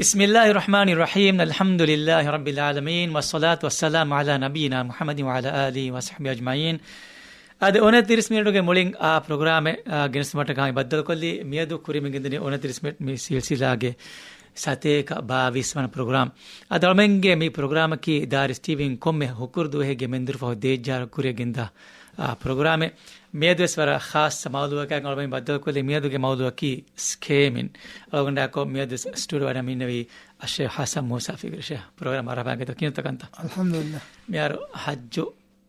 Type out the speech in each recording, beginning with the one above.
بسم الله الرحمن الرحيم الحمد لله رب العالمين والصلاة والسلام على نبينا محمد وعلى آله وصحبه أجمعين. أد 29 මිනිත්තුගේ මුලින් ප්‍රෝග්‍රෑම් ගෙනස්මට ගාමි බද්දල් කොල්ලි මියදු කුරි මින්ගින්දනේ 29 මිනිත් මේ සිල්සිලාගේ සතේක 22 වන ප්‍රෝග්‍රෑම් අද ඔමෙන්ගේ මේ ප්‍රෝග්‍රෑම් කි දාරිස් ටීවීන් කොම්මෙ හුකුර්දු හේගේ මෙන්දුර ෆෝ දේජාර කුරිය ගෙන්දා ප්‍රෝග්‍රෑම් මියදුස්වර ખાસ මවුලුවක ඔමෙන් බද්දල් කොල්ලි මියදුගේ මවුලුව කි ස්කේමින් ඔගන්ඩාකෝ මියදුස් ස්ටුඩියෝ වඩ මින්නවි අෂේ හසන් මූසා ෆිගර්ෂේ ප්‍රෝග්‍රෑම් අරපාගේ તો කිනතකන්ත අල්හම්දුලිල්ලාහ් මියාර හජ්ජු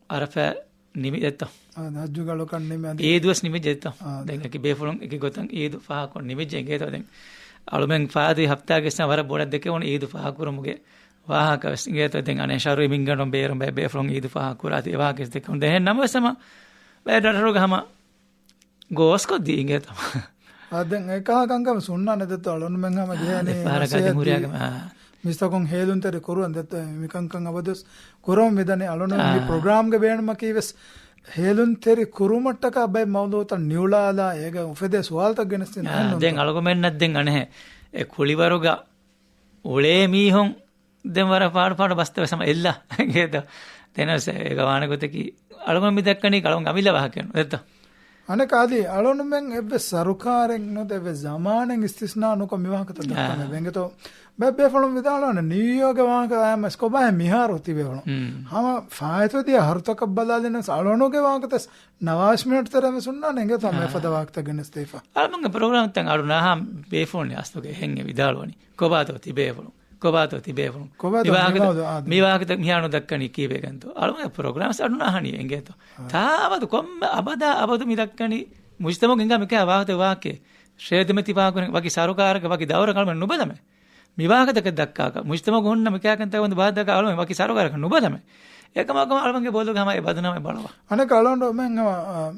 අරෆා නිමිදෙත්ත හජ්ජු ගලෝ කන්නේ මේ ඒ දවස් නිමිදෙත්ත දැන් එක බේෆලොන් එක ගොතන් ඊදු ෆා කොන් නිමිජෙන් ගේතෝ දැන් අලුමෙන් ෆාදී හප්තාගේ සම වර බොඩක් දෙකේ ඕන ඊදු ෆා කුරුමුගේ වාහක ගේතෝ දැන් අනේ ශාරු මින්ගනොම් බේරම් බේෆලොන් ඊදු ෆා කුරාති වාහකස් දෙක උන් දැන් නම සම බෑඩරෝ ගහම ගෝස් කොද්දී ගේතෝ දැන් එකහකංගම සුන්නා නැදත අලුන් මෙන් හැම ගියානේ පාරකදී මුරියාගම මිස්තකොන් හේලුන්තර කරුවන් දත්ත මිකංකං අවදස් කොරම් මෙදනේ අලුන මේ ප්‍රෝග්‍රෑම් ගේ බේනම කීවස් හේලුන්තර කුරුමට්ටක බයි මවුලෝත නියුලාලා ඒක උෆෙදේ සුවාල්තක් ගෙනස්තින දැන් අලගොමෙන්නත් දැන් අනේ ඒ කුලිවරුග ඔලේ මීහොන් දැන් වර පාඩ බස්තව සම එල්ලා ගේත තෙනස ඒක වානගොතකි අලගොම මිදක්කණි කලොන් අමිල වහ කරනවා එත්ත අනේ කාදී අලුන මෙන් එබ්බ සරුකාරෙන් නොදෙව zamanen istisna නොක මිවහකත දක්කන වෙන්ගතෝ බැබ්බේ ෆලොම් විදාලන නියෝග වාහක ආම ස්කොබා මිහාරෝ තිබේවලු හම ෆායතෝදී හර්තක බදාලන සාලෝනෝගේ වාහකතස් 90 මිනිත් තරම සුන්නා නෙංග තමයි ෆද වාක්ත ගෙනස්තේෆා අලමංග ප්‍රෝග්‍රෑම් තන් අරුනා හම් බේෆෝන් යස්තෝගේ හෙන්ගේ විදාලවනි කොබාතෝ තිබේවලු මිවාහකත මිහානෝ දක්කණි කීවේගන්තෝ අලමංග ප්‍රෝග්‍රෑම්ස් අරුනා හණි එංගේතෝ තාවද කොම් අබදා අබදු මිදක්කණි මුජ්තමෝ ගෙන්ගා මිකා වාහත වාකේ ශ්‍රේදමති පාකුන වගේ සරුකාරක වගේ දවර කල්ම නුබදම මිවාහකතක දක්කාක මුජ්තමෝ ගොන්න මිකාකන්ත වන්ද බාදක අලම වගේ සරුකාරක නුබදම එකමකම අලමංගේ බෝලු ගම ඒ බදනම බලවා අනේ කලොන්ඩ මෙන්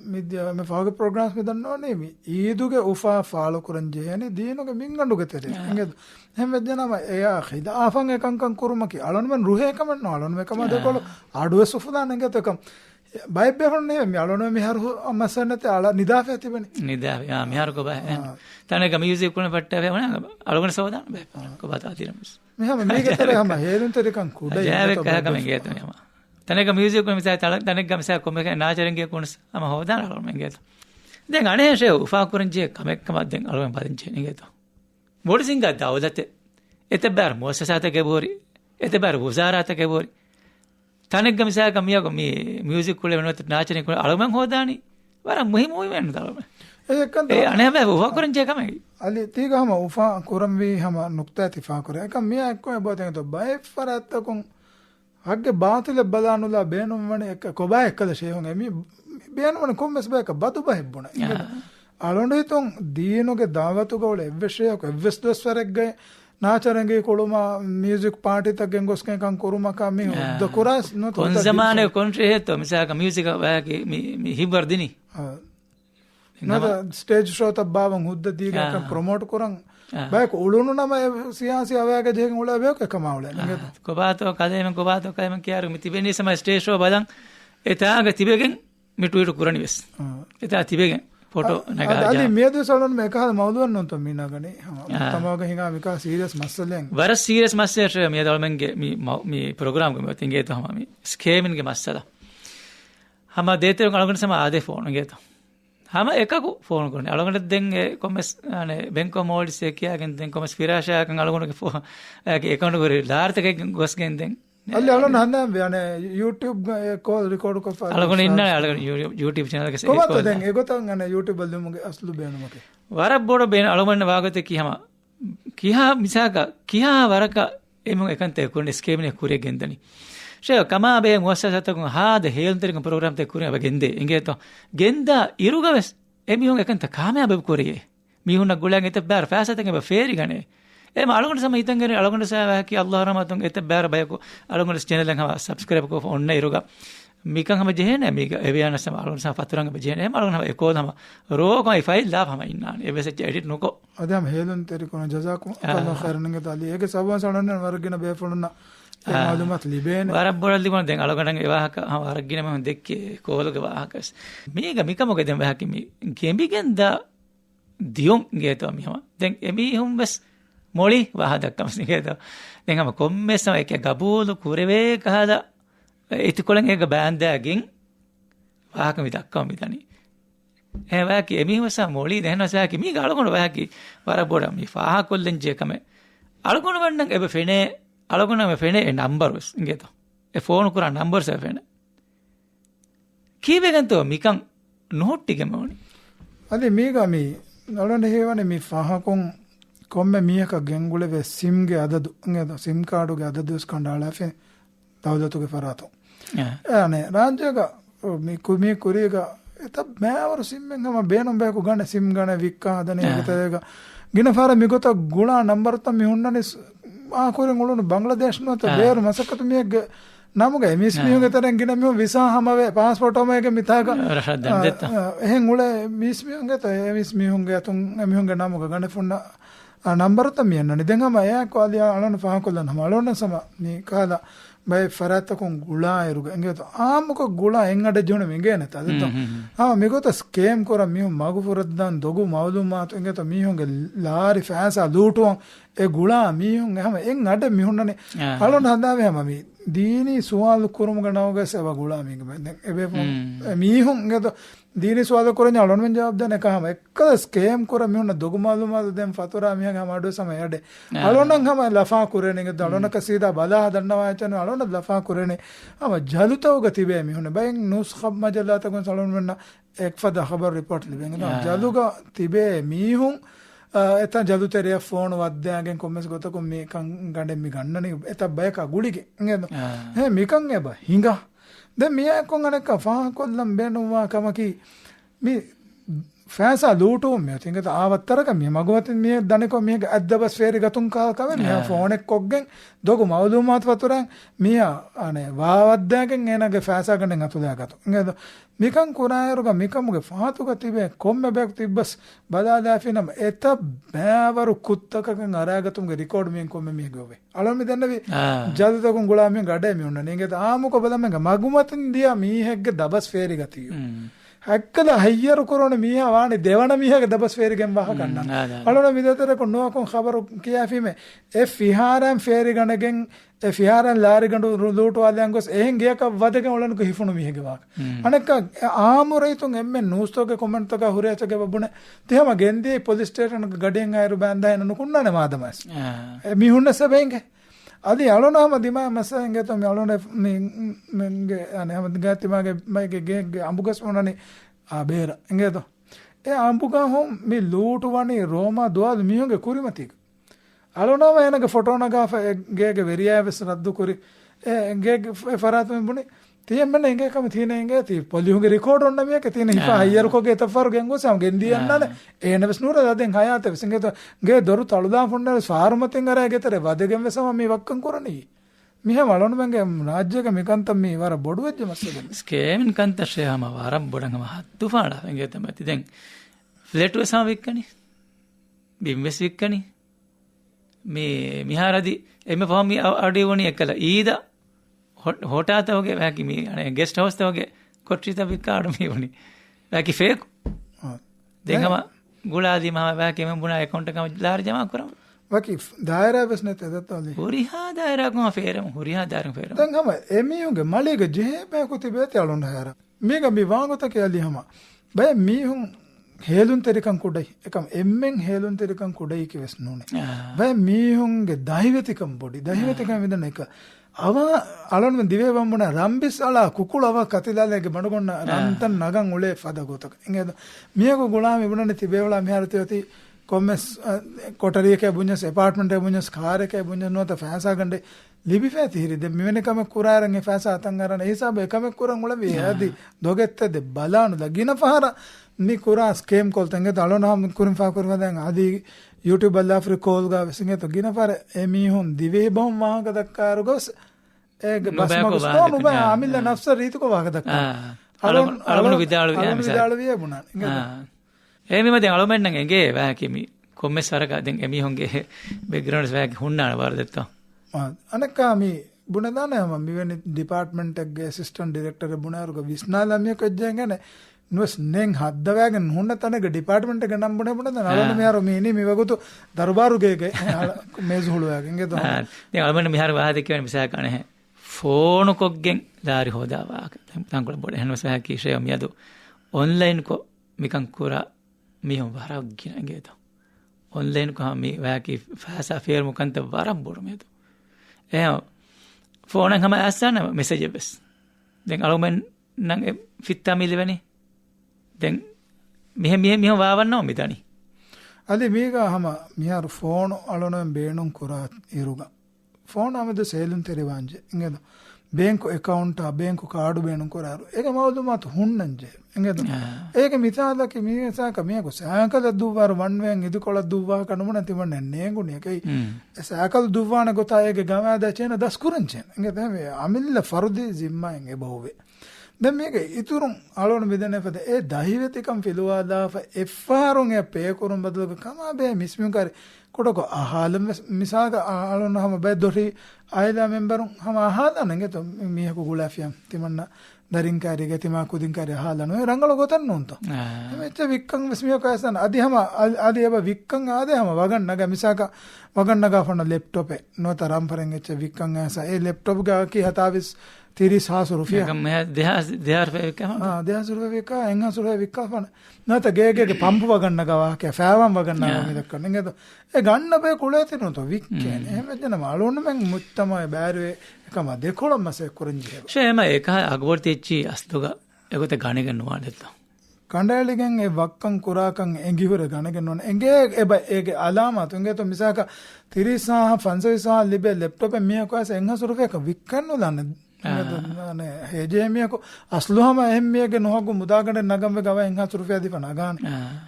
මිද්‍ය මේ ෆාග ප්‍රෝග්‍රෑම්ස් මෙදන්නෝ නේ ඊදුගේ උෆා ෆාලෝ කරන් ජේනේ දීනෝගේ මින්ගඬුගේ තෙරේ එංගෙ හැම වෙද්දනම එයා ඛිදා ආෆන් එකංකම් කුරුමකි අලොන් මෙන් රුහේකම නෝ අලොන් මේකම දෙකොල ආඩුවේ සුෆුදා නෙගතකම් බයිබ්බෙෆොන් නේ මේ අලොන මිහරු අමසන්නත අල නිදාෆේ තිබෙනේ නිදාෆ යා මිහරු කොබ තනක මියුසික් කොන පට්ටේ වණ අලොගන සෝදාන බෑ කොබත අතිරමස් මෙහම මේකතර හැම හේරුන්තරකම් කුඩ ජාවෙක් කහකම ගේතන යම තනක මියුසික් කොන මිසයි තනක ගමසා කොමක නාචරංගේ කොනස් අම හොදාන අලොම ගේත දැන් අනේ ෂේ උෆා කරන්ජේ කමෙක්කම දැන් අලොම පදින්චේ නෙගේත බොඩසිංග දවදත එතබර මොසසාත ගෙබෝරි එතබර වුසාරාත ගෙබෝරි තනෙක් ගමසා ගමියක මේ මියුසික් කුල වෙනවත් නාචරේ කුල අලමන් හොදානි වර මුහිම ඔය වෙන්න තරම ඒකන්ද ඒ අනේ බෑ උෆා කරන්ජේ කමයි අලි තීගම උෆා කරම් වි හැම නුක්තා තිෆා කර එක මියා එක්කෝ බෝතෙන් තෝ බයි ෆරත්තකොන් අග්ගේ බාතිල බලානුලා බේනුම් වනේ එක කොබා එක්කද ෂේහොන් එමි බේනුම් කොම්මස් බෑක බදු බහෙබ්බුණ අලොන්ඩේ තොන් දීනෝගේ දාගතු ගෝල එව්වෂයක එව්වස් දස්වරෙක්ගේ නාචරංගේ කොළුම මියුසික් පාටි තගෙන් ගොස්කෙන් කන් කොරුමක මේ උද්ද කොරස් නො කොන් zamaane කොන්ට්‍රි හෙතෝ මිසක මියුසික් වාගේ මේ හිබර්දිනි නද ස්ටේජ් ෂෝ තබ්බාවන් හුද්ද දීගක ප්‍රොමෝට් කරන් බයික උළුණු නම සියාසි අවයාගේ දෙකෙන් උල බයක කමාවල නේද කොබාතෝ කදේම කොබාතෝ කයම කියාරු මිතිබෙනි සම ස්ටේජ් ෂෝ බලන් එතාග තිබෙගෙන් මිටුවිට කුරණිවස් එතා තිබෙගෙන් ෆොටෝ නගා අලි මේද සලොන් මේක හද මවුදුවන් නොන්තෝ මීනගනේ තමවග හිඟා මික සීරියස් මස්සලෙන් වර සීරියස් මස්සයට මේ දල්මන්ගේ මේ ප්‍රෝග්‍රෑම් ගම තින්ගේ තම මේ ස්කේමින්ගේ මස්සලා හම දේතේ අලගන සම ආදේ ෆෝන් ගේතෝ හම එකකු ෆෝන් කරන්නේ අලගන දෙන් කොමස් අනේ බෙන්කෝ මෝඩ්ස් එකකියගෙන් දෙන් කොමස් ෆිරාෂාකන් අලගනගේ ෆෝන් ඒකවුන්ට් කරේ ලාර්තකෙන් ගොස්ගෙන් දෙන් අල්ල අලන හන්න යන්නේ YouTube කෝල් රෙකෝඩ් කොෆා අලගන ඉන්න අලගන YouTube channel එකේ කොහොමද දැන් ඒගොතන් අනේ YouTube බලමුගේ අස්ලු බේනමකේ වර බොඩ බේන අලගන වාගත කිහම කිහා මිසක කිහා වරක එමු එකන්තේ කුරන ස්කේමිනේ කුරේ ගෙන්දනි ෂේ කමා බේ මුවස්සසතකුන් හාද හේල්තරික ප්‍රෝග්‍රෑම් තේ කුරේ වගෙන්දේ එංගේතෝ ගෙන්දා ඉරුගවස් එමිහුන් එකන්ත කාමයා බබ කුරේ මිහුන ගුලන් එත බාර ෆෑසතෙන් බ ෆේරි ගනේ එම අලගොන සම හිතන්ගෙන අලගොන සෑවා කි අල්ලාහ් රහමතුන් එත බාර බයකෝ අලගොන channel එක හම subscribe කෝ ඔන්න ඉරුග මිකන් හම ජෙහෙන මික එවියන සම අලගොන සම පතරංග බජෙහෙන එම අලගොන එකෝදම රෝගයි ෆයිල් දාප හම ඉන්නානේ එවෙසෙච් එඩිට් නොකෝ අදම හේලුන් තෙරිකොන ජසාකුම් අල්ලාහ් ඛෛරන් ගතාලි ඒක සබවන් සණන්න වර්ගින බේෆොලුන මාලුමත් ලිබේන වරක් බොරල් දිගොන දැන් අලගොන එවාහක හම වර්ගින මම දෙක්කේ කෝලක වාහකස් මේක මිකමක දැන් වහකි මේ ගෙම්බිගෙන්ද දියොන් ගේතෝ මිහම දැන් එමි හුම් බස් මොලි වහදක්කම සිංගේත දැන් හැම කොම්මෙස්සම එක ගබූලු කුරවේ කහලා ඉතිකොලෙන් එක බෑන්දෑගෙන් වාහක විදක්කම විතනි එවාකි එමිහවස මොලි දැනසාකි මී ගලකොන වාකි වරබොඩ මී ෆාහකොල්ලෙන් ජේකම අලකොන වන්නන් එබ ෆෙනේ අලකොනම ෆෙනේ නම්බර්ස් ඉංගේත ඒ ෆෝන් කුරා නම්බර්ස් ෆෙනේ කීවෙගන්තෝ මිකන් නොහොට්ටිගෙම ඕනි අද මේගමි නලන හේවනේ මේ ෆාහකොන් කොම්මೆ මියක ගෙන්ගුලෙ සිම්ගේ අදදු නේද සිම් කාඩුගේ අදදුස් කණ්ඩාලාෆේ දවදතුගේ ෆරාතෝ අනේ රාජ්‍යක මේ කුමී කුරියක එත මෑවරු සිම්ෙන් ගම බේනම් බෑකු ගන්න සිම් ගණ වික්කා හදනේ එකතේක ගින ෆාර මිගොත ගුණා නම්බර් තම මිහුන්නනේ ආකොරෙන් උළුණු බංග්ලාදේශ නොත බේරු මසකතු මියක නමුගේ මිස් මිහුගේ තරන් ගින මිහු විසා හමවේ පාස්පෝර්ට් ඔමේක මිතාක රහදන් දෙත්ත එහෙන් උල මිස් මිහුගේ තේ මිස් මිහුගේ තුන් මිහුගේ නමුක ගන්න ෆොන්න නම්බර තමියන්නනේ දැන් හම එයා කොලියා අලන ෆාහකොල්ලන් හම අලන සම මේ කාලා බයි ෆරාතකොන් ගුලා එරුග එංගෙත ආමුක ගුලා එංගඩ ජොන මෙගේ නැත අද තම මිගොත ස්කේම් කොර මිහු මගු ෆොරද්දන් දොගු මවලුමාත එංගෙත මිහුගේ ලාරි ෆෑසා ලූටුවන් ඒ ගුලා මිහුන් හැම එං අඩ මිහුන්නනේ අලන හදාවේ හැම මේ දීනි සුවාල් කුරුම ගනවගේ සව ගුලා මිගේ දැන් එබේ මිහුන් එංගෙත දීනි සුවාල් කරන්නේ අලන මෙන් ජවාබ් දෙන එකම එක්ක ස්කේම් කොර මිහුන්න දොගු මවලුමාත දැන් ෆතුරා මිහගේ හැම අඩ සම යඩ අලනන් හැම ලෆා කුරේනේ එංගෙත අලන කසීදා බලා හදන්නවා යචන අලන ලෆා කුරේනේ අම ජලුතවග තිබේ මිහුන බයෙන් නුස් khab majalata kon salon menna ekfada khabar report liben jaluga tibe mihun eta jaluteriya phone wadyagen kommes gotakum me kan ganden mi gannani eta bayaka gulige ngeno he mikan eba hinga den miya kon aneka fa kollam benuwa kamaki mi ෆෑසා ලූටුම් මේ තින්ගත ආවත්තරක මේ මගවතින් මේ දනකෝ මේක අද්දබස් ෆේරි ගතුන් කා කම මේ phone එක කොග්ගෙන් දොගු මවලුමාත් වතුරන් මිය අනේ වාවද්දාගෙන් එනගේ ෆෑසා ගන්න අතුලා ගතු නේද මිකන් කුරායරුග මිකමුගේ ෆාතුක තිබේ කොම්මෙ බැක් තිබ්බස් බදාදාෆිනම එත බෑවරු කුත්තකකන් අරාගතුම්ගේ රෙකෝඩ් මෙන් කොම්මෙ මේ ගොවේ අලොම් මෙදන්නවි ජල්දකුන් ගුලාමින් ගඩේ මියුන්න නේගෙත ආමුක බලමෙන් මගුමතින් දියා මීහෙක්ගේ දබස් ෆේරි ගතියෝ හැක්කද හයියරු කරන මීහා වානි දෙවන මීහාගේ දබස් ෆේරිගෙන් වහ ගන්න අලොන විදතර කොන්නෝකොන් ખબર කියාෆීමේ ඒ ෆිහාරම් ෆේරි ගණගෙන් ඒ ෆිහාරම් ලාරි ගඬු ලූටු වාලයන් ගොස් එහෙන් ගියක වදගෙන ඔලනක හිෆුණු මීහගේ වාක අනක ආමුරයිතුන් එම්මෙ නූස්තෝගේ කමෙන්ට් තක හුරයචගේ බබුනේ තේම ගෙන්දී පොලිස් ස්ටේෂන් ගඩෙන් අයරු බෑන්දා එන නුකුන්නනේ මාදමස් මිහුන්න සබෙන්ගේ අදි අලොනම දිමා මසංගේ තම අලොන මෙන්ගේ අනේ හැම ගාති මාගේ මගේ ගේ අඹුගස් මොනනේ ආබේර එංගේද ඒ අඹුගා හොම් මේ ලූටු වනේ රෝමා දුවල් මිහුගේ කුරිමතික අලොනම එනගේ ෆොටෝ නගා ගේගේ වෙරියාවස් රද්දු කුරි ගේ ෆරාත් මෙබුනේ තියම්මනේ එංගේ කම තියෙන එංගේ ති පොලියුගේ රෙකෝඩ් ඔන්න මේක තියෙන හිපා අයියර කොගේ තෆර් ගෙන්ගෝ සම් ගෙන්දියන්නනේ ඒනවස් නුර දෙන් හයාත විසංගේත ගේ දොරු තලුදා ෆොන්නල සාරමතෙන් අරය ගෙතර වදගෙන් වෙසම මේ වක්කම් කරණී මිහ වලොන මංගේ රාජ්‍යක මිකන්තම් මේ වර බොඩු වෙච්ච මස්සෙන් ස්කේමින් කන්තශයම වරම් බොඩංගම හත්තු පාඩා එංගේ තමයි දැන් ෆ්ලැට් වෙසම වික්කනි බිම්වෙස් වික්කනි මේ මිහාරදි එමෙ ෆෝමි අඩිවණි එකලා ඊදා ಹೋಟಾತ ಹೋಗೆ ವ್ಯಾಕಿ ಮೀ ಅಣೆ ಗೆಸ್ಟ್ ಹೌಸ್ ಹೋಗೆ ಕೊಟ್ಟಿತ ಬಿಕ್ಕಾಡು ಮೀ ಉಣಿ ವ್ಯಾಕಿ ಫೇಕ್ ದೇಂಗಮ ಗುಳಾದಿ ಮಾ ವ್ಯಾಕಿ ಮೆ ಬುನಾ ಅಕೌಂಟ್ ಕಮ ಲಾರ್ ಜಮಾ ಕರಮ ವ್ಯಾಕಿ ದಾಯರಾ ಬಸ್ನೆ ತದತ್ತಲಿ ಹುರಿಹಾ ದಾಯರಾ ಕಮ ಫೇರಮ ಹುರಿಹಾ ದಾಯರಾ ಫೇರಮ ದೇಂಗಮ ಎಮಿಯುಗೆ ಮಳಿಗೆ ಜೆಹೆ ಬೇಕುತಿ ಬೇತೆ ಅಳುಂಡ ಯಾರ ಮೇಗ ಮಿ ವಾಂಗತ ಕೆಲಿ ಹಮ ಬಯ ಮೀಹುಂ ಹೇಲುನ್ ತೆರಿಕಂ ಕುಡೈ එකම එම්මෙන් හේලුන් තෙරිකම් කුඩයි කිවස් නුනේ බය මීහුන්ගේ දහිවතිකම් පොඩි දහිවතිකම් විඳන එක අව අලොන් දිවේ වම්බුන රම්බිස් අලා කුකුලව කතිලාලගේ බණගොන්න රන්තන් නගන් උලේ ෆද ගොතක ඉංගෙද මියක ගුලාම ඉබුනනේ තිබේවලා මිහරතියති කොම්මස් කොටරියකේ බුඤ්ඤස් ඇපාර්ට්මන්ට් එකේ බුඤ්ඤස් කාර් එකේ බුඤ්ඤස් නොත ෆෑසා ගන්නේ ලිබි ෆෑතිහිරි දෙ මෙවෙන කම කුරාරන් ඒ ෆෑසා අතන් අරන ඒ හිසාබ එකම කුරන් උල වේ යදි දොගෙත්තද බලානු දගින පහර ni kura scam call tenge dalo na kurim fa kurwa den adi YouTube alla free call ga singe to gina pare emi hon dive bom waga dakkaru gos ege basma gos no ba amilla nafsa ritu ko waga dakkar alonu vidalu wiya buna emi ma den alomen nan enge wa kimi komme saraka den emi honge background wa hunna wardatta anakka mi bunadana mi weni department ege assistant director bunaru ga visnala mi ko jengene නුවස් නෙන් හද්දවෑගෙන් හුන්න තනක department එක නම් බොනේ බොනේ නලන මෙහර මේනි මෙවගුතු දරබාරුගේ මේසු හුළුවෑගෙන් ගෙතෝ දැන් අලමන මෙහර වාහද කියන මිසා කනේ ෆෝන් කොග්ගෙන් දාරි හොදාවා තංකොල බොඩ හනවස හැකීෂය මියදු ඔන්ලයින් කො මිකන් කුරා මිහොම් වරක් ගින ගේතෝ ඔන්ලයින් කො මි වැකි ෆාසා ෆේර් මුකන්ත වරම් බොර මේදු එහෙනම් ෆෝන් එක හැම ඇස්සන මෙසේජ් බස් දැන් අලමෙන් නම් ෆිත්තා මිලවනේ දැන් මෙහෙ වාවන්නව මිතනි අලි මේක හම මිහාරු ෆෝන් අලොනෙන් බේනුම් කුරා ඉරුග ෆෝන් අමද සේලුන් තෙරවාංජ ඉංගෙද බැංකු account බැංකු කාඩු බේනුම් කුරාරු ඒක මවදු මත හුන්නන්ජ ඉංගෙද ඒක මිතාලක මිසාක මියක සාකල දුවාර වන්වෙන් ඉදු කොළ දුවා කනුමන තිවන්නේ නේගුණේ කයි සාකල දුවාන ගොතායේගේ ගමද චේන දස්කුරංචෙන් ඉංගෙද මේ අමිල්ල ෆරුදි zimmaen ebove දැන් මේක ඉතුරුම් අලෝන බෙදෙනපද ඒ දහිවෙතිකම් පිළුවාදාව එෆාරුන් ඒ පේකුරුම් බදලක කමා බේ මිස්මියුන් කාරි කොටක අහාල මිසාක අලෝන හැම බෙදොරි ආයලා මෙම්බරුන් හැම අහලා නංගෙත මියක ගුලාෆියම් තිමන්න දරින් කාරි ගතිමා කුදින් කාරි අහලා නෝ රංගල ගොතන් නෝන්තෝ මෙච්ච වික්කම් මිස්මියෝ කාසන අදි හැම අදි එබ වික්කම් ආදේ හැම වගන්න නග මිසාක වගන්න ගාෆන ලැප්ටොප් ඒ නෝ තරම් පරෙන් එච්ච වික්කම් ඇස ඒ ලැප්ටොප් ගා කි හතාවිස් 30,000 रुपया मैं 1000 रुपए का हां 1000 रुपए का 500 रुपए विक्का फन නැත ගේගේ පම්ප වගන්න ගවා කෑ ෆෑවම් වගන්න ගවා මිදක්කන නේද ඒ ගන්න බේ කුලේ තිනු તો වික්කේ එහෙම දෙන මාළොන්න මං මුත්තමයි බෑරුවේ එකම දෙකොළම මාසේ කරන්ජේ ෂේම ඒක අගවර්තිච්චි අස්තුග ඒකත ගණක නුවාදෙත්ත කණ්ඩායලිගෙන් ඒ වක්කන් කුරාකන් එංගිවර ගණක නොන එංගේ එබ ඒගේ අලාමත් උංගේ તો මිසාක 30,000 500,000 ලිබේ ලැප්ටොප් මිය කොස් 500 रुपए का වික්කන්න දන්න නේ හේජේමියක අස්ලුහම එම්මියගේ නොහගු මුදාගඩ නගම්ව ගව 500 रुपया දීපන ගාන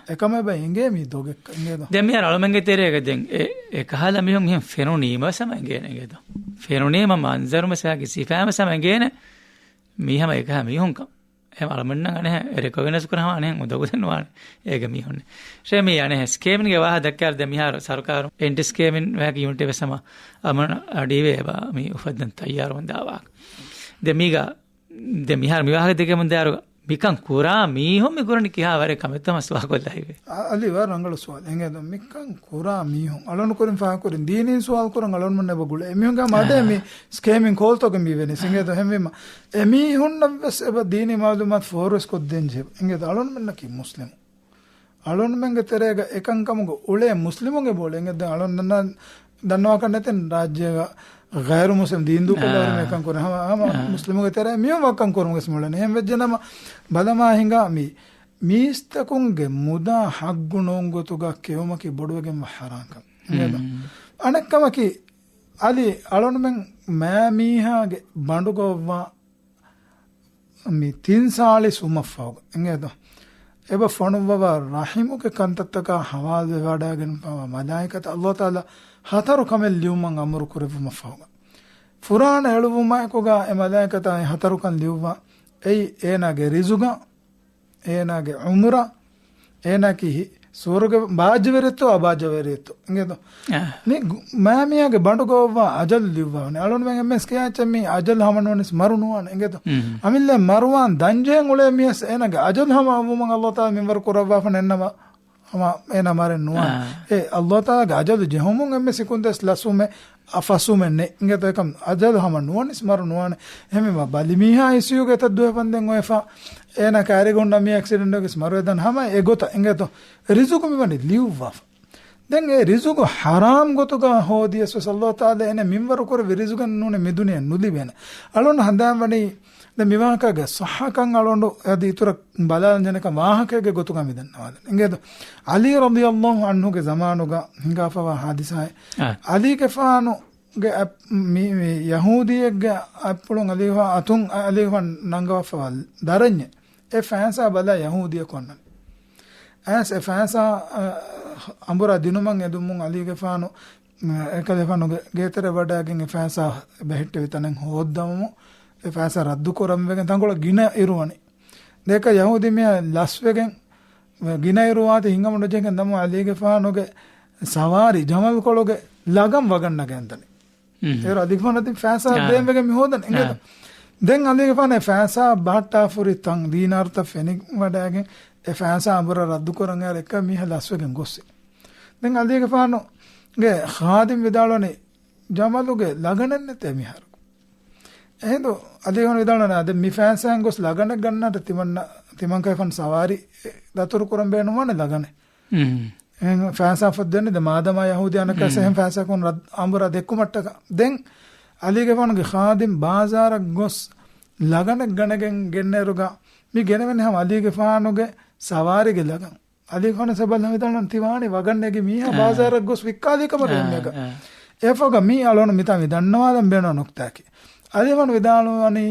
එකම බයි ඉංගේ මි දොගෙක් ඉංගේද දැන් මිය අලමංගේ තේරේක දැන් ඒ කහලා මිහොන් මෙහෙන් ෆෙනෝනීම සමංගේ නේද ෆෙනෝනීම මන්සරුම සාකි සිෆාම සමංගේ නේ මිහම එක මිහොන්ක එහෙම අලමන්න ගනේ රෙකගනයිස් කරාම අනේ උදව් දෙනවානේ ඒක මිහොන්නේ ෂේමි යන්නේ ස්කේමින් ගේ වාහ දැක්කාර දැන් මිහාර සරකාර එන්ටි ස්කේමින් වැකි යුනිට් එක සම අමන අඩිවේ බා මි උෆද්දන් තයාර වන්දාවා දෙමිගා දෙමිහාර මිවාහ දෙකම දාරු මිකන් කුරා මීහොම් මිකුරණි කියා වරේ කමෙතම ස්වාගොල්ලයිවේ අලි වර රංගල ස්වාල් එංගේද මිකන් කුරා මීහොම් අලොන කුරින් ෆා කුරින් දීනින් ස්වාල් කුරන් අලොන මන්න බගුල එමිහුන්ගා මඩේ මි ස්කේමින් කෝල් තොක මි වෙනේ සිංගේද හැමෙම එමිහුන් නම්ස් එබ දීනි මාලුමත් ෆෝරස් කොද්දෙන්ජේ එංගේද අලොන මන්න කි මුස්ලිම් අලොන මංග තරේග එකන් කමුග උලේ මුස්ලිමුන්ගේ බෝලේ එංගේද අලොන දන්නවා කන්නතෙන් රාජ්‍යග ගෛර මුස්ලිම් දීන්දු කොලාර මේකන් කරන හැම මුස්ලිමුගේ තරේ මියම වක්කන් කරමුගේ ස්මොලන එහෙම වෙජනම බලමා හිඟා මීස්තකුන්ගේ මුදා හග්ගුණෝන් ගොතුගා කෙවමකි බොඩුවගෙන් හරාකම් නේද අනෙක්කමකි අලි අලොනමෙන් මෑ මීහාගේ බඬුගොව්වා මි තින්සාලි සුමෆවග නේද එබ ෆොනුවව රහිමුගේ කන්තත්තක හවාල් වඩාගෙන පව මලායිකත අල්ලාහ් තාලා හතරු කමෙල් ලියුමන් අමරු කරවම ෆවග ෆුරාන එළුවමයිකෝගා එ මලායිකත හතරු කන් ලියුවා එයි ඒනාගේ රිසුගා ඒනාගේ උම්රා ඒනාකි සූරග බාජ්‍යවරෙත්තු අබාජ්‍යවරෙත්තු නේද මේ මෑමියාගේ බඬුගෝවා අජල් ලිව්වානේ අලොන් මම එම්එස් කියච්චමි අජල් හමනෝනිස් මරුනුවාන නේද අමිල්ල මරුවාන් දංජෙන් උලේ මියස් ඒනාගේ අජල් හම මම අල්ලාහ් තාලා මින්වර කරවා ෆනෙන්නම ama ena mare nuwa Allah taala ga ajal jehomun emme sekundes lasume afasume ne ingeta kam ajal hama nuwan ismar nuwan heme ma balimiha isiyu ge taddu panden oefa ena kare gonna mi accident ge smaro dan hama egota ingeto rizuku mi bani liuwa den e rizuku haram gotuga hodiya sallallahu taala ene minwaru kor rizukan nune midune nulibena alon handam bani ද මිවාකගේ සහකන් අලොන්ඩු යදී ඉතුර බලාන ජනක වාහකගේ ගොතුක මිදන්නවාද ඉංගේද අලි රදියල්ලාහු අන්හුගේ zamanuga හිඟාෆවා හාදිසයි අලි කෆානුගේ මේ යහූදියෙක්ගේ අප්පුලුන් අලිවා අතුන් අලිවන් නංගවෆවා දරඤ්ඤ ඒ ෆෑන්සා බලා යහූදිය කොන්න ඇස් ඒ ෆෑන්සා අඹර දිනුමන් එදුමුන් අලි කෆානු එකලෙෆානුගේ ගේතර වඩාගෙන් ඒ ෆෑන්සා බෙහෙට්ට විතනෙන් හොද්දමු ඒ ෆෑසා රද්දු කරම් වෙගෙන් තංගොල ගින ඉරුවනි දෙක යහූදි මිය ලස් වෙගෙන් ගින ඉරුවාත හිංගම නොජෙන් දම අලීගේ ෆානෝගේ සවාරි ජමල් කොලෝගේ ලගම් වගන්න ගැන්තනි ඒ අධිකමනති ෆෑසා දෙම් වෙගෙන් මි හොදන නේද දැන් අලිගේ ෆානේ ෆෑසා බහට්ටා ෆුරි තන් දීනාර්ත ෆෙනික් වඩාගෙන ඒ ෆෑසා අඹර රද්දු කරන් යාර එක මිහ ලස්වගෙන් ගොස්සේ දැන් අලිගේ ෆානෝ ගේ ખાදිම් විදාලෝනේ ජමලුගේ ලගනන්නේ නැතේ මිහර එහෙනම් අලිගොන විදාලෝනේ අද මි ෆෑසාන් ගොස් ලගන ගන්නට තිමන් කයිෆන් සවාරි දතුරු කරන් බේනුමනේ ලගනේ එහෙනම් ෆෑසා ෆොද්දන්නේ ද මාදම යහූදියනක සෙහෙන් ෆෑසා කොන් අඹර දෙක්කුමට්ටක දැන් අලිගේ ෆානෝගේ ખાදිම් බාසාරක් ගොස් ලගන ගණගෙන් ගෙන්නරුගා මි ගෙනවෙන්නේ හැම අලිගේ ෆානෝගේ සවාරිගේ ලගන අලිගේ ෆාන සබල් නවිතන තිවාණි වගන්නේගේ මීහා බාසාරක් ගොස් වික්කාදීකම දෙන්නේක එෆෝග මී අලෝන මිතා විදන්නවාදම් බේනෝ නොක්තාකි අලිවන විදාලෝනි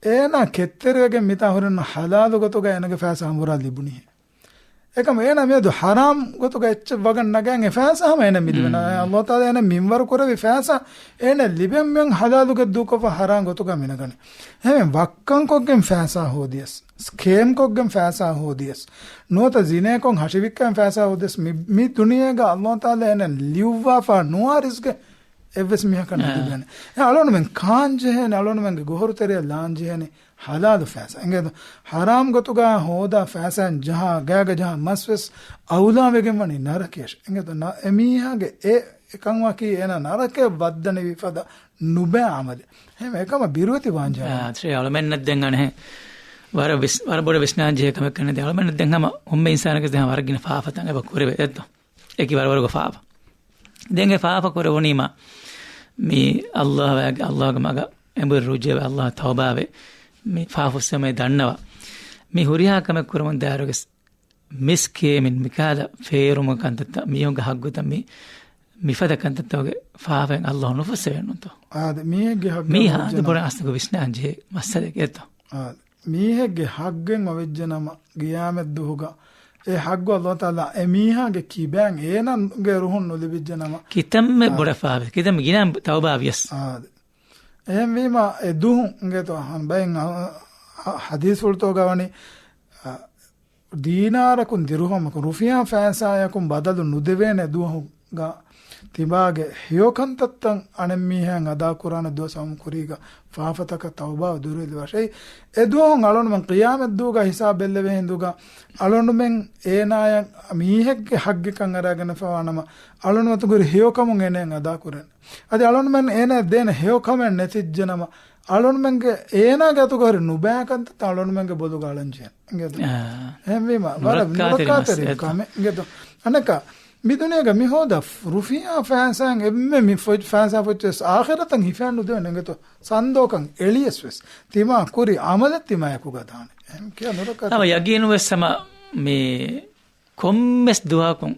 ඒන කෙත්තරගෙන් මිතා හොරන හලාලු ගතෝග එනගේ ෆෑසා අඹර ලිබුනි එකම එන මේදු හරාම් ගොතක එච්ච වගන් නගන් එෆෑසාම එන මිදිවන අල්ලාහ් තාලා එන මින්වර කරවි ෆෑසා එන ලිබෙන් මෙන් හලාලුක දුකව හරාම් ගොතක මිනගන හැම වක්කන් කොග්ගෙන් ෆෑසා හෝදියස් ස්කේම් කොග්ගෙන් ෆෑසා හෝදියස් නොත ජිනේ කොන් හෂිවික්කන් ෆෑසා හෝදියස් මි දුනියග අල්ලාහ් තාලා එන ලිව්වා ෆා නුවාරිස්ගේ එවස් මිහ කන දිබන අලෝන මෙන් කාංජේ අලෝන මෙන් ගොහරුතරේ ලාංජේ හලාලු ෆෑසා එංගෙද හරාම් ගතුගා හෝදා ෆෑසන් ජහා ගෑග ජහා මස්වස් අවුලා වෙගෙන් වනි නරකේෂ එංගෙද එමීහාගේ එකන් වකී එන නරකේ වද්දන විපද නුබෑ ආමද හැම එකම බිරුවති වාංජා ශ්‍රී අලමෙන් නැද්දෙන් අනේ වර බොඩ විස්නාංජේ කම කන්නේ ද අලමෙන් නැද්දෙන් හැම හොම්මේ ඉන්සානක දැන් වරගින ෆාෆතන් එබ කුරේ එද්ද ඒකි වර ෆාෆ දෙංගේ ෆාෆ කුරේ වනීම මේ අල්ලාහ්ගේ මග එඹර රුජේ අල්ලාහ් තවබාවේ මේ ෆාෆුස්සමේ දන්නවා මේ හුරියාකම කුරමන් දාරගස් මිස්කේ මින් මිකාල ෆේරුම කන්තත මියොංග හග්ගුත මේ මිෆද කන්තතෝගේ ෆාවෙන් අල්ලාහ් නුෆසෙන්නතෝ ආද මීහෙගේ හග්ග මීහාද බොර අස්තක විස්නාංජේ මස්සදේ කෙතෝ මීහෙගේ හග්ගෙන් ඔවෙජ්ජනම ගියාමෙත් දුහුග ඒ හග්ග අල්ලාහ් තාලා එමීහාගේ කිබෑන් ඒනන්ගේ රුහුන් නොලිවිජ්ජනම කිතම්මේ බොර ෆාවෙ කිතම් ගිනම් තවබාවියස් ආද එහෙම වීම දුහුන් ගෙතෝ හම් බෙන් හදීස් වලතෝ ගවනි දීනාරකුන් දිරුහමක රුෆියා ෆෑසායකුන් බදලු නුදෙවේන දුහුගා තිබාගේ හියෝකන්තත්තන් අනෙම්මීහන් අදා කුරාන දෝසම් කුරීග ෆාෆතක තවබා දුරුල් වශයි එදුහන් අලොනුමන් ඛියාමත් දුගා හිසාබ බෙල්ලවේ හින්දුගා අලොනුමෙන් ඒනායන් මීහෙක්ගේ හග්ගකන් අරගෙන ෆවානම අලොනුමතුගුර හියෝකමුන් එනෙන් අදා කුරන අද අලොනුමන් එන දෙන හියෝකමෙන් නැතිජ්ජනම අලොනුමන්ගේ ඒනා ගතුගර නුබෑකන්ත අලොනුමන්ගේ බොදු ගාලංජය නේද එහෙම වීම වර නරකාතරේ කම නේද අනක මිදුනේග මිහෝද රුෆියා ෆෑසන් එම්මෙ මි ෆොජ් ෆෑසා ෆොච්ස් ආඛිරතන් හිෆානු දෙන නේද සන්දෝකන් එලියස්වස් තිමා කුරි අමලත් තිමා යකු ගදාන එම් කිය නරක තම යගිනු වෙස්සම මේ කොම්මස් දුවාකුන්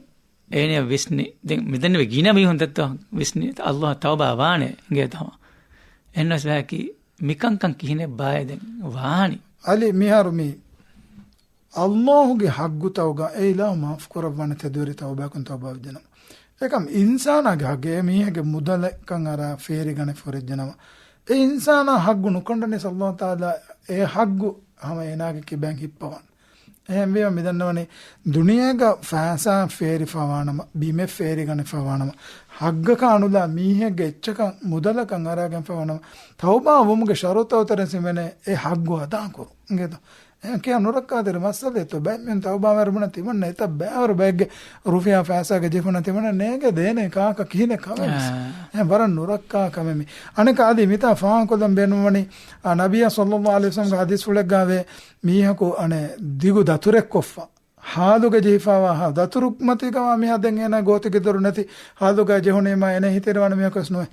එනේ විස්නි දෙන් මිදෙන වෙ ගින මි හොන්දත් විස්නි අල්ලාහ් තවබා වානේ ගේ තම එන්නස් වැකි මිකංකන් කිහිනේ බායදෙන් වානි අලි මිහරුමි අල්ලාහ්ගේ හග්ගු තවගා ඒලා මාෆ් කරවන්න තදෝරි තවබාකුන් තවබා වෙනවා ඒකම් ඉන්සානාගේ හගේ මීහගේ මුදලකන් අර ෆේරි ගන ෆොරෙජ්ජනම ඒ ඉන්සානා හග්ගු නුකොණ්ඩනේ සල්ලාහ් තාලා ඒ හග්ගු හැම එනාගේ කිබෙන් හිප්පවන් එහෙම වේව මිදන්නවනේ දුනියාග ෆෑසා ෆේරි ෆවානම බීමේ ෆේරි ගන ෆවානම හග්ග කානුලා මීහගේ එච්චක මුදලකන් අරගෙන ෆවානම තවබා වමුගේ ෂරතවතර සිමනේ ඒ හග්ගු අදා කරු නේද කිය නොරක්කාදර මස්සලේ තෝ බෑමෙන් තවබා වරමුණ තිමන්න එත බෑවර බෑග්ගේ රුෆියා ෆෑසාගේ ජෙෆුණ තිමන්න නේගේ දේනේ කාක කිහිනේ කමස් එහෙන් වරන් නොරක්කා කමෙමි අනක ආදී මිතා ෆාන් කොලම් බෙනුවනි නබිය සල්ලල්ලාහු අලයිහි වසල්ලම් හදීස් වල ගාවේ මීහකෝ අනේ දිගු දතුරෙක් කොෆා හාදුගේ ජීෆාවා හා දතුරුක් මතිකවා මිහදෙන් එන ගෝතික දරු නැති හාදුගේ ජෙහුනේම එන හිතේරවන මියකස් නොයි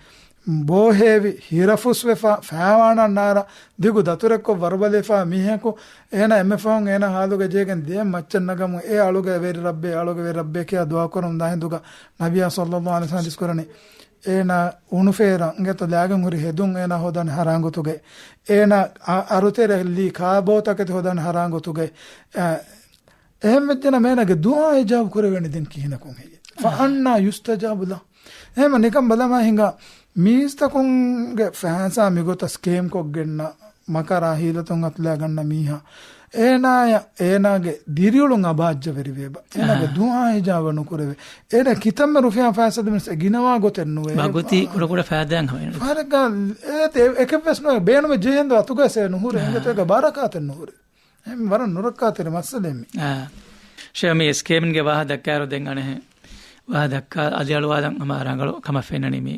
බෝහෙවි හිරෆුස් වෙෆා ෆෑවානන් නාර දිගු දතුරෙක්කො වරබලෙෆා මිහෙකු එන එම්ෆෝන් එන හාලුගේ ජේගෙන් දිය මච්චන් නගමු ඒ අලුගේ වෙරි රබ්බේ අලුගේ වෙරි රබ්බේ කියා දුවා කරමු දහින්දුග නබියා සල්ලල්ලාහු අලයිහි වසල්ලම් දිස්කරණි එන උනුෆේරන් ගෙත ලාගන් හුරි හෙදුන් එන හොදන් හරාංගුතුගේ එන අරුතෙරලි කාබෝතකත හොදන් හරාංගුතුගේ එහෙම මෙතන මේනගේ දුආ ඉජාබ් කරවෙන්නේ දෙන් කිහිනකොන් හේ ෆඅන්නා යුස්තජාබුලා එහෙම නිකම් බලමා හිඟා මීස්තකුන්ගේ ෆෑසා මිගොත ස්කේම් කොග්ගෙන්න මකරා හීලතුන් අත්ලා ගන්න මීහා ඒනාගේ දිරියුළුන් අභාජ්‍ය වෙරිවේබ ඒනගේ දුහා හිජාවනු කරවේ ඒන කිතම්ම රුෆියා ෆෑසද මිනිස් ගිනවා ගොතෙන්නුවේ බගුති කුරකුඩ ෆෑදයන් හොයන ෆරක ඒක ප්‍රශ්න බේනම ජෙහෙන්ද අතුගසේ නුහුර එංගතක බාරකාතෙන් නුහුර එම් වර නුරක්කාතෙර මස්සදෙමි ෂමි ස්කේමින්ගේ වාහ දක්කාරු දෙන් අනේ වාහ දක්කා අලියලවාදන් අමාරංගල කම ෆෙන්නනිමි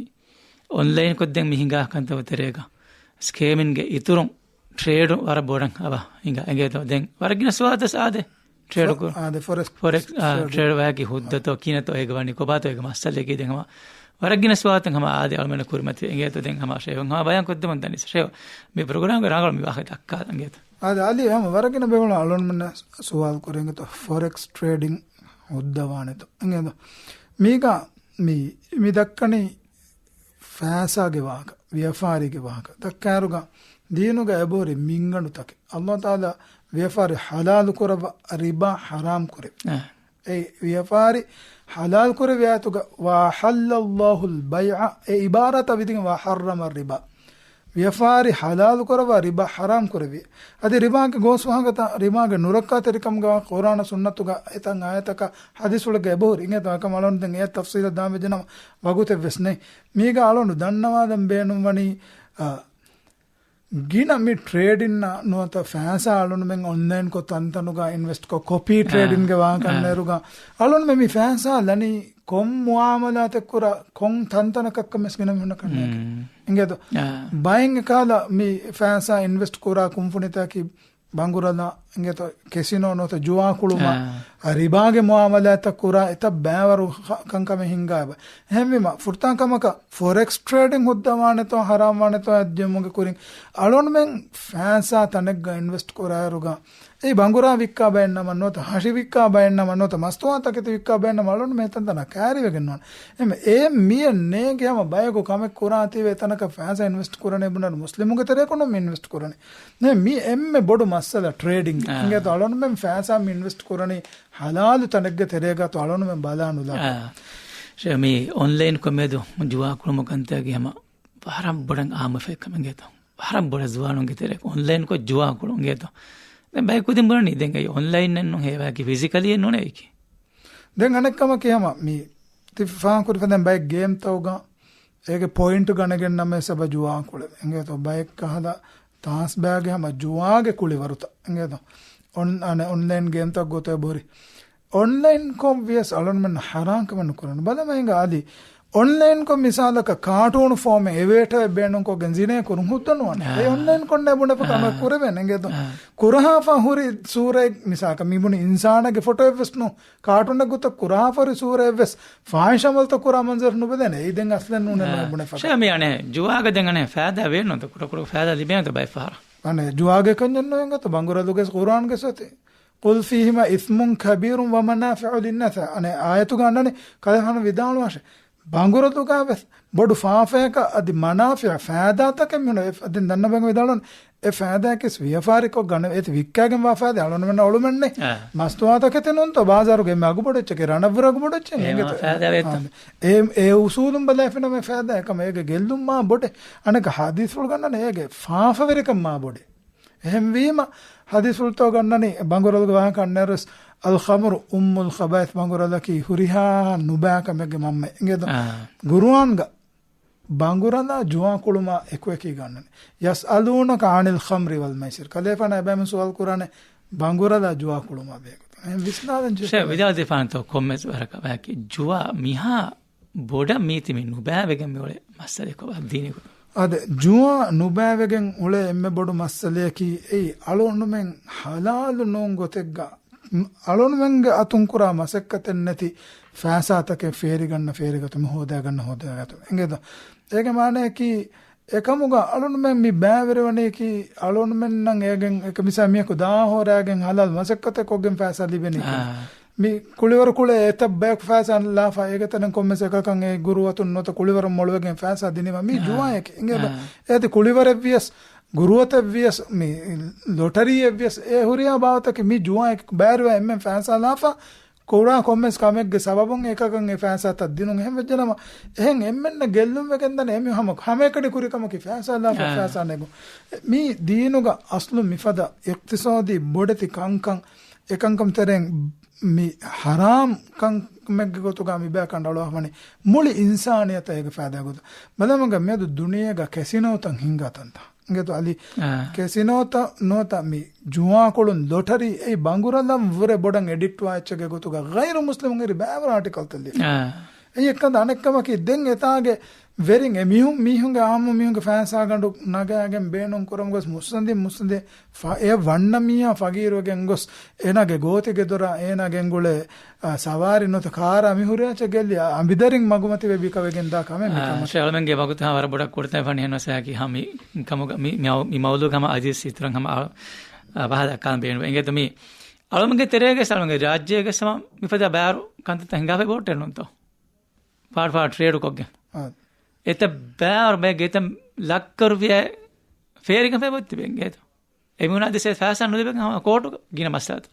ඔන්ලයින් කොද්දෙන් මිහිඟා කන්තව තෙරේග ස්කේමින්ගේ ඉතුරුන් ಟ್ರೇಡ್ ವರ ಬೋಡಂಗ್ ಅವ ಹಿಂಗ ಹೆಂಗೇತೋ ದೆಂಗ್ ವರಗಿನ ಸ್ವಾದ ಸಾದೆ ಟ್ರೇಡ್ ಕೊ ಆದೆ ಫಾರೆಕ್ಸ್ ಟ್ರೇಡ್ ವಾಗಿ ಹುದ್ದತೋ ಕಿನತೋ ಹೇಗ ಬನಿ ಕೊಬಾತೋ ಹೇಗ ಮಸ್ತಲೆ ಕಿ ದೆಂಗ್ ವರಗಿನ ಸ್ವಾದ ಹಮ ಆದೆ ಅಲ್ಮೆನ ಕುರ್ಮತಿ ಹೆಂಗೇತೋ ದೆಂಗ್ ಹಮ ಶೇವ ಹಮ ಬಯಂ ಕೊದ್ದೆ ಮಂತನಿ ಶೇವ ಮಿ ಪ್ರೋಗ್ರಾಮ್ ಗರಾಗಲ ಮಿ ವಾಹೆ ದಕ್ಕ ಹೆಂಗೇತೋ ಆದೆ ಅಲ್ಲಿ ಹಮ ವರಗಿನ ಬೆವಳ ಅಲೋನ್ ಮನ್ನ ಸುವಾಲ್ ಕೊರೆಂಗತೋ ಫಾರೆಕ್ಸ್ ಟ್ರೇಡಿಂಗ್ ಹುದ್ದವಾನೆತೋ ಹೆಂಗೇತೋ ಮೀಗ ಮಿ ದಕ್ಕನಿ ಫಾಸಾಗೆ ವಾಕ ವ್ಯಾಪಾರಿಗೆ ವಾಕ ದಕ್ಕಾರುಗ ದೀನುಗ ಎಬೋರಿ ಮಿಂಗಣು ತಕೆ ಅಲ್ಲಾಹ್ ತಾಲ ವ್ಯಾಪಾರಿ ಹಲಾಲ್ ಕೊರವ ರಿಬಾ ಹರಾಮ್ ಕೊರೆ ಏ ವ್ಯಾಪಾರಿ ಹಲಾಲ್ ಕೊರೆ ವ್ಯಾತುಗ ವಾ ಹಲ್ಲಲ್ಲಾಹುಲ್ ಬೈಅ ಏ ಇಬಾರತ ವಿದಿಗ ವಾ ಹರ್ರಮ ರಿಬಾ ವ್ಯಾಪಾರಿ ಹಲಾಲ್ ಕೊರವ ರಿಬಾ ಹರಾಮ್ ಕೊರೆವಿ ಅದೇ ರಿಬಾಗೆ ಗೋಸ್ವಾಗತ ರಿಬಾಗೆ ನುರಕ್ಕ ತೆರಿಕಂಗ ಕುರಾನ ಸುನ್ನತುಗ ಎತಂಗ ಆಯತಕ ಹದೀಸುಳಗೆ ಎಬೋರಿ ಇಂಗೆ ತಕ ಮಲೊನ್ ದೆಂ ಏ ತಫ್ಸೀಲ ದಾಮೆ ಜನ ವಗುತೆ ವೆಸ್ನೆ ಮೀಗ ಅಲೊಂಡು ದನ್ನವಾದಂ ಬೇನು ವನಿ ಗಿನ ಮಿ ಟ್ರೇಡಿನ್ನ ನುವತ ಫ್ಯಾಸಾ ಅಲುನು ಮೆಂಗ್ ಆನ್ಲೈನ್ ಕೊ ತಂತನುಗ ಇನ್ವೆಸ್ಟ್ ಕೊ ಕಾಪಿ ಟ್ರೇಡಿಂಗ್ ಗೆ ವಾಕನ್ನೆರುಗ ಅಲುನು ಮೆ ಮಿ ಫ್ಯಾಸಾ ಲನಿ ಕೊಂ ಮುಆಮಲಾತ ಕುರ ಕೊಂ ತಂತನ ಕಕ್ಕ ಮೆಸ್ಗಿನ ಮೆನ್ನ ಕನ್ನೆ ಇಂಗೆದು ಬೈಯಿಂಗ್ ಕಾಲ ಮಿ ಫ್ಯಾಸಾ ಇನ್ವೆಸ್ಟ್ ಕುರ ಕುಂಫುನಿತಾ ಕಿ ಬಂಗುರನ ಇಂಗೆತ ಕೆಸಿನೋ ನೋತ ಜುವಾ ಕುಳುಮ ರಿಬಾಗೆ ಮುಆಮಲಾತ ಕುರ ಎತ ಬ್ಯಾವರು ಕಂಕಮೆ ಹಿಂಗಾಬ ಹೆಮ್ಮಿಮ ಫುರ್ತಾನ್ ಕಮಕ ಫಾರೆಕ್ಸ್ ಟ್ರೇಡಿಂಗ್ ಹುದ್ದವಾನೆತೋ ಹರಾಮಾನೆತೋ ಅಜ್ಜೆಮುಗೆ ಕುರಿಂಗ್ ಅಳೋನ್ ಮೆಂಗ್ ಫ್ಯಾಸಾ ತನೆಗ್ಗ ಇನ್ವೆಸ್ಟ್ ಕುರಾರುಗ ಈ ಬಂಗುರಾ ವಿಕ್ಕಾ ಬಯನ್ನ ಮನ್ನೋತ ಹಸಿ ವಿಕ್ಕಾ ಬಯನ್ನ ಮನ್ನೋತ ಮಸ್ತುವಾ ತಕೆತ ವಿಕ್ಕಾ ಬಯನ್ನ ಮಳೋನ್ ಮೇತಂತನ ಕ್ಯಾರಿವೆಗೆ ನೋನ್ ಎಮ್ ಏ ಮಿಯ ನೇಗೆ ಹಮ ಬಯಗು ಕಮೆ ಕುರಾತಿವೆ ತನಕ ಫ್ಯಾಸಾ ಇನ್ವೆಸ್ಟ್ ಕುರನೆ ಬುನರ್ ಮುಸ್ಲಿಮುಗೆ ತೆರೆಕೊಂಡು ಮಿ ಇನ್ವೆಸ್ಟ್ ಕುರನೆ ನೆ ಮಿ ಎಮ್ಮೆ ಬೊಡು ಮಸ್ಸಲ ಟ್ರೇಡಿಂಗ್ ಹಿಂಗೆ ತೋ ಅಳೋನ್ ಮೆಂ ಫ್ಯಾಸಾ ಮಿ ಇನ್ವೆಸ್ಟ್ ಕುರನೆ ಹಲಾಲು ತನಗ್ಗೆ ತೆರೆಗ ತೋ ಅಳೋನ್ ಮೆಂ ಬಲಾನುಲ ಶಮಿ ಆನ್ಲೈನ್ ಕೊಮೆದು ಜುವಾ ಕುಳುಮಕಂತಾಗಿ ಹಮ ಬಹರಂ ಬಡಂಗ್ ಆಮ ಫೇಕಮೆಂಗೆ ತೋ ಬಹರಂ ಬಡ ಜುವಾನುಗೆ ತೆರೆ ಆನ್ಲೈನ್ ಕೊ ಜುವಾ ಕುಳುಂಗೆ ತೋ දැන් බයි කුදින් බලන්නේ දැන් ඒ ඔන්ලයින් නන්නු හේවාකි ෆිසිකලි එන්නෝනේ ඒකේ දැන් අනෙක්කම කියම මේ තිෆාන් කුරි දැන් බයි ගේම් තවගා ඒකේ පොයින්ට් ගණගෙන නම් සබ ජුවා කුල එංගේ තෝ බයි කහදා තාස් බෑගේ හැම ජුවාගේ කුලි වරුත එංගේ තෝ ඔන්ලයින් ගේම් තව ගොතේ බොරි ඔන්ලයින් කොම් වියස් අලොන් මන් හරාම් කමන කරන බලම එංග ආදි ऑनलाइन को मिसाल का कार्टून फॉर्म में एवेट बेणों को गंजीने करूं हुतन वन ए ऑनलाइन कोंडे बुने पकम कुरे वेनेंगे तो कुरहाफा हुरी सूरे मिसाल का मीबुन इंसान के फोटो एवस्नु कार्टून गुत कुरहाफा सूरे एवस फाहिशमल तो कुरा मंजर नु बदेने ए देंग असलन नु ने बुने फक शे मियाने जुआग देंगने फायदा वेनो तो कुरा फायदा लिबे तो बाय फार अने जुआगे कंजन नो तो बंगुरा दुगे कुरान के सते कुल फीहिमा इस्मुन कबीरुन व मनाफिउ लिन्नास अने आयतु गන්නනේ කලහන විදාණු වශයෙන් බංගුරතු කාවස් බොඩු ෆාෆයක අදි මනාෆිය ෆෑදාතක මෙන්න අදින් දන්න බංග විදාලොන් ඒ ෆෑදාක ස්වියෆාරික ගන්න ඒත් වික්කාගෙන් වාෆාද අලොන මෙන්න ඔළුමන්නේ මස්තුවාතක තෙනොන් තෝ බාසාරුගේ මගු බොඩච්ච කේ රණවරගු බොඩච්ච ඒ උසූදුම් බලාෆින මේ ෆෑදාක මේක ගෙල්දුම් මා බොඩේ අනක හදීස් වල ගන්නනේ ඒගේ ෆාෆවරිකම් මා බොඩේ එහෙම වීම හදීස් වල තෝ ගන්නනේ බංගුරලුගේ වාහන කන්නරස් الخمر الخبائث බංගුරලකි හුරිහා නුබාක මෙගේ මම්ම එංගෙද ගුරුවන්ග බංගුරලා ජුවා කුළුමා එක්වෙකී ගන්නනේ යස්අලූනක අනිල් ඛම්රි වල් මයිසිර් කලේෆන එබැම සුවල් කුරානේ බංගුරලා ජුවා කුළුමා බේක විස්නාදන් ජේ විදාදේ ෆාන්තෝ කොම්මස් වරක බෑකි ජුවා මිහා බොඩ මීති මින් නුබාවෙගෙන් මෙවලේ මස්සලේ කො අදීනේ කො අද ජුවා නුබාවෙගෙන් උලේ එම්මෙ බොඩු මස්සලේකි ඒ අලොන්නුමෙන් හලාලු නෝන් ගොතෙග්ගා අලොන්වෙන්ගේ අතුන් කුරා මසෙක්කතෙන් නැති ෆෑසාතකේ ෆේරි ගන්නම හොදාගත්තු එංගේද ඒක මානේ කි එකමුග අලොන්වෙන් මි බෑවරවනේ කි අලොන්වෙන් නම් ඒගෙන් එක මිසා මියකු දා හොරාගෙන් හලල් මසෙක්කතේ කොගෙන් ෆෑසා ලිබෙනි මි කුලිවර කුලේ එත බෑක් ෆෑසන් ලාෆා ඒකතන කොම්මස එකකන් ඒ ගුරුවතුන් නොත කුලිවර මොළවගෙන් ෆෑසා දිනීම මි ජුවා එක එංගේද ඒති කුලිවර වියස් ಗುರುವತ ವಿಯಸ್ ಮಿ ಲೋಟರಿ ವಿಯಸ್ ಎ ಹುರಿಯಾ ಬಾವತಕ್ಕೆ ಮಿ ಜುವಾ ಎಕ್ ಬೈರ್ವ ಎಮ್ಮೆ ಫ್ಯಾನ್ಸಾ ಲಾಫಾ කෝරා කොම්මස් කමෙක්ගේ සබබුන් එකකන් ඒ ෆෑසාත දිනුන් එහෙම වෙජනම එහෙන් එම්මෙන්න ගෙල්ලුම් වෙකෙන් දන එමි හැම එකඩ කුරිකමකි ෆෑසාලා ෆෑසානෙගු මේ දීනුග අස්ලු මිෆද ඉක්තිසාදී බොඩති කංකං එකංකම් තරෙන් මේ හරාම් කංකමෙක්ගේ ගොතුගා මිබෑ කණ්ඩලවමනේ මුලි ඉන්සානියත ඒක ෆෑදාගොත මදමග මෙදු දුනියග කැසිනෝතන් හිංගාතන්තා ගෙතු අලි කෙසිනෝත නොත මි ජුවා කොළුන් ලොටරි ඒ බංගුරන්දම් වර බොඩන් එඩිට් වාච්චගේ ගොතුග ගෛරු මුස්ලිමුන්ගේ බෑවර ආටිකල් තල්ලි ඒ එක්කද අනෙක්කමකි දෙන් එතාගේ වෙරින් මිහුන්ගේ ආම මිහුන්ගේ ෆෑන්සා ගඬු නගයාගෙන් බේනුම් කරම් ගොස් මුස්සන්දි ඒ වන්නමියා ෆගීරුවගෙන් ගොස් එනගේ ගෝතිගේ දොර එනගෙන් ගොලේ සවාරි නොත කාර මිහුරයාච ගෙල්ලි අඹිදරින් මගුමති වෙබිකවෙගෙන් දා කම ශලමන්ගේ වගුත වර බොඩක් කොඩතේ ෆණි හනසයාකි හමි කමුග මි මවුලු කම අදිස් ඉතරන් හම වහද කම් බේනු එංගේ තමි අලමගේ තෙරේගේ සලමගේ රාජ්‍යයේ සම මිපද බෑරු කන්ත හංගාවේ බෝට් එනොන්තෝ පාඩ ට්‍රේඩ් කොග්ගේ එත බෑර බෑ ගෙතම් ලක්කරුපිය ෆේරික ෆෙබොත්ති බෙන්ගේත එමුණා දෙසේ ෆෑසන් නුදෙබෙන් කෝටු ගින මස්සාත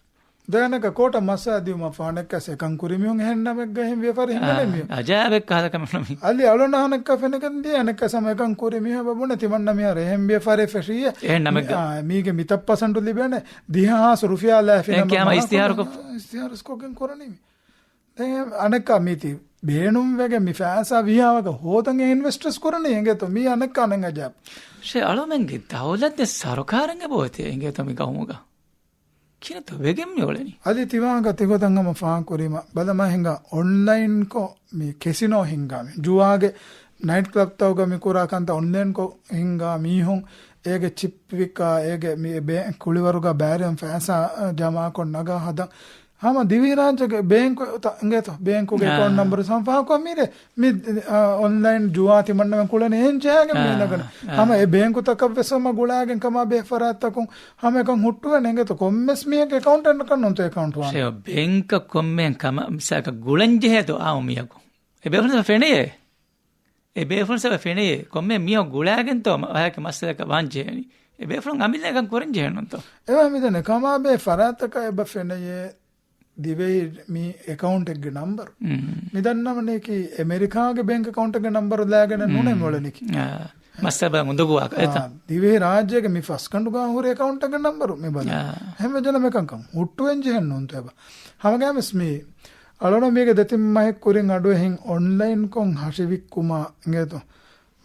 දැනක කෝට මස්සාදියුම ෆානෙක්කස එකන් කුරිමියුන් හෙන්නමෙක් ගහින් වේපර හින්නලෙමිය අජාබෙක් කහදකම නමි අලි අලොනහනක ෆෙනකන්දී අනක සමයකන් කුරිමිය බබුන තිමන්න මිය රෙහෙම් වේපර ෆෙෂිය එහෙන්නමෙක් මීගේ මිතප්පසන්ටු ලිබෙන දිහාස් රුෆියාලා ෆෙනම එන්කම ඉස්තිහාරස්කෝගෙන් කරණිමි දැන් අනක මිති බේනුම් වගේ මි ෆෑසා වියාවක හෝතන් ඉන්වෙස්ටර්ස් කරන්නේ එංගෙත මි අනක අනං අජාබ් ෂේ අලොමෙන්ගේ දවලත් සරකාරංගේ බෝතේ එංගෙත මි ගහමුග කිනත වෙගෙම් යෝලනි අලි තිවාංග තිගොතංගම ෆාන් කුරීම බලම හිඟ ඔන්ලයින් කෝ මි කෙසිනෝ හිඟාමි ජුවාගේ නයිට් ක්ලබ් තවග මි කුරා කන්ත ඔන්ලයින් කෝ හිඟා මීහොන් ඒගේ චිප් විකා ඒගේ මි කුලිවරුගා බෑරම් ෆෑසා ජමා කොන් නගා හදා හම දිවිරාජගේ බේංකු ඉංගේත බේංකුගේ අකౌంట్ නම්බර සම්පාහකෝ මීරේ මි ඔන්ලයින් ජුවා තිමන්නම කුලන එන්ජාගේ මීනගන හම ඒ බේංකු තක වෙසම ගුලාගෙන් කම බේෆරාත්තකුන් හම එකන් හුට්ටුව නෙංගේත කොම්මස් මියක අකౌంట్ එක නොන්ත අකౌంట్ වා ෂේ බේංක කොම්මෙන් කම මිසක ගුලන්ජ හේතු ආව මියකු ඒ බේෆුන ෆෙනේ ඒ බේෆුන සබ ෆෙනේ කොම්මෙන් මිය ගුලාගෙන් තෝ ආයක මස්සලක වංජේනි ඒ බේෆුන අමිලකන් කොරන් ජේනොන්තෝ එවා මිදනේ කම බේෆරාත්තක එබ ෆෙනේ දිවේ මේ account එකේ number මිදන්නමනේ කි ඇමරිකාගේ bank account එකේ number දාගෙන නුනේ මොළනිකි මස්සබ මුදුගුවක් එත දිවේ රාජ්‍යයේ මේ ෆස් කණ්ඩු ගා හොරේ account එකේ number මේ බල හැම ජන මේකංකම් උට්ටුවෙන් ජෙහන්න උන්ට එබ හැමගෑමස් මේ අලොන මේක දෙතින් මහෙක් කුරින් අඩුවෙන් online කොන් හෂිවික් කුමා නේතෝ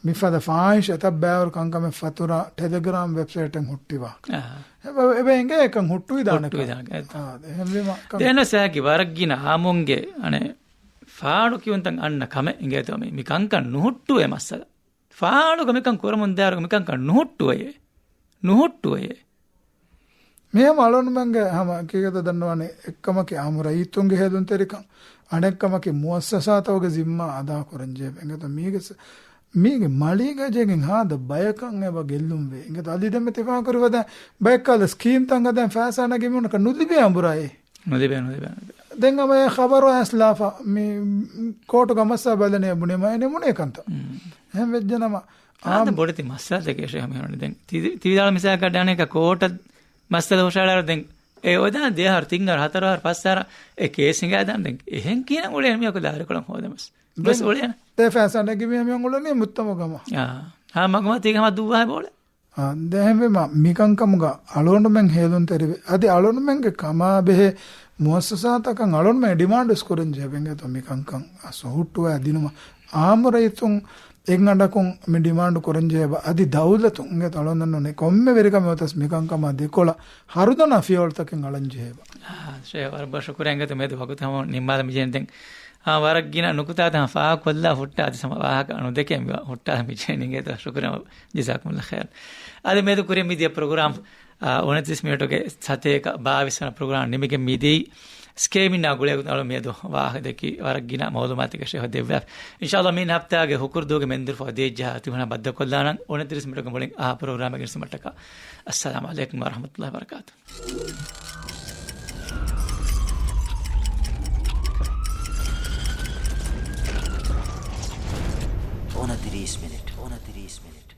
මිෆද ෆායිෂ තබ්බාවර කංකම ෆතුරා ටෙලිග්‍රෑම් වෙබ්සයිට් එකෙන් හුට්ටිවා එබෙන්ගේ එකන් හුට්ටුයි දානක දෙන සෑකි වරක්ගින ආමුන්ගේ අනේ ෆාඩු කිවුන්තන් අන්න කම ඉංගේතෝ මේ මිකංකන් නුහුට්ටුවේ මස්සල ෆාඩු කමිකන් කුරමුන් දාරු මිකංකන් නුහුට්ටුවේ මේ මලොන් මංගේ හැම කීකද දන්නවනේ එක්කමකේ ආමුර ඊතුන්ගේ හේදුන් තෙරිකන් අනෙක්කමකේ මුවස්සසාතවගේ zimma අදා කරන්ජේ එංගත මීගේ මලිගජෙන් හාද බයකන් එව ගෙල්ලුම් වේ එංගත අලි දෙම තිවා කරවද බයකල ස්කීම් තංග දැන් ෆෑසාන ගෙමුනක නුදිබේ අඹුරයි නුදිබේ දෙංගම ખબર ඇස්ලාෆා මේ කෝට ගමස්ස බදනේ මුනේ මයනේ මුනේ කන්ත හැම වෙජ්ජනම ආද බොඩති මස්සල් දෙකේ ෂේ හැම දැන් තිවිදාල මිසා කඩානේ එක කෝට මස්සල හොෂාලාර දැන් ඒ ඔදා දෙහර තිංගර හතරවර පස්සාර ඒ කේසිංග ආදන් දැන් එහෙන් කියන උලේ මියක දාර කොලම් හොදමස් බස් උලේ ते फैशन है कि मैं हम लोग नहीं मुत्तम गमा हां मगमा ते हम दुवा है बोले हां देहमे मिकं कमुगा अलोन में हेलुन तेरे अदि अलोन में के कमा बे मुअस्ससा तक अलोन में डिमांड स्कोरन जेबेंगे तो मिकं कं असोटु अदिनुमा आमरैतुं එංගඩකුන් මේ ඩිමාන්ඩ් කරන් ජේබ අදි දවුලතුන් ගේ තලොන්නන්නේ කොම්මෙ වෙරිකම වතස් මිකං කම දෙකොල හරුදන ෆියෝල් තකෙන් අලන් ජේබ ෂේ වර බෂකුරංගත මෙද වගතම නිම්මාල මිජෙන්දෙන් වරක්ගින නුකුතා තම ෆා කොල්ලා හොට්ටා අද සම වාහක අනු දෙකෙන් හොට්ටා මිජෙනින්ගේ ත ශුක්‍රම ජසාකුමුල්ලා ඛෛර් අද මෙද කුරේ මිදිය ප්‍රෝග්‍රෑම් 29 මිනිටගේ සතේක 22 වන ප්‍රෝග්‍රෑම් නිමිගෙ මිදී ස්කේමිනා ගුලේ කුතල මෙද වාහ දෙකි වරක්ගින මෞලුමාතික ෂේ දෙව්ව ඉන්ෂාල්ලා මින් හප්තාගේ හුකුර්දෝගේ මෙන්දිර ෆදේජා තිබුණා බද්ද කොල්ලානම් 29 මිනිටක මුලින් ප්‍රෝග්‍රෑම් එකේ සමටක අස්සලාමු අලයිකුම් වරහමතුල්ලාහි වබරකාතුහ් 29 minutes.